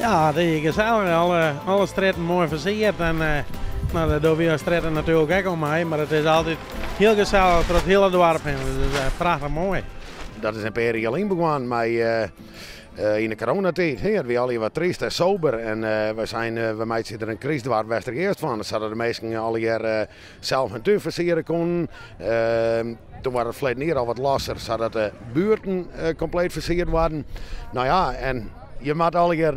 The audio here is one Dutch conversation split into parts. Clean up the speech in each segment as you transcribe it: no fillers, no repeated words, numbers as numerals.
Ja, het is gezellig. Alle straten mooi versierd. En nou, daar doen we de straten natuurlijk ook omheen. Maar het is altijd heel gezellig door het hele dorp heen. Dus prachtig mooi. Dat is een paar jaar alleen begonnen met in de coronatijd. Hier we alle wat triest en sober. En we maken er een crisis waar we eerst van. Zodat de mensen alle jaar zelf hun tuin versieren konden. Toen waren het verleden jaar al wat lastiger, zodat de buurten compleet versierd waren. Nou ja, en je maakt alle jaar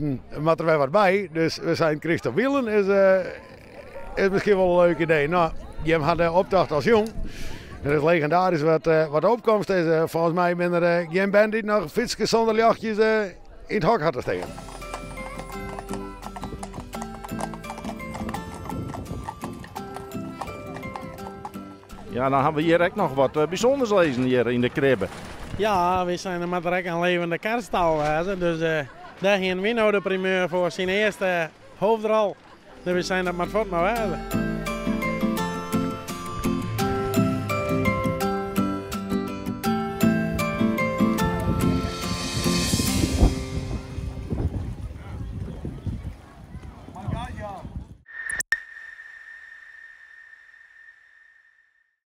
er weer wat bij. Dus we zijn Christophe Wielen is misschien wel een leuk idee. Nou, je had de opdracht als jong. Het is legendarisch wat de opkomst is. Volgens mij ben er geen band die nog fietsjes zonder jachtjes in het hok had te steken. Ja, dan hebben we hier ook nog wat bijzonders lezen hier in de kribbe. Ja, we zijn er met een levende kerststal. Dus daar gaan we nou de primeur voor zijn eerste hoofdrol. Dus we zijn dat met voet maar wel.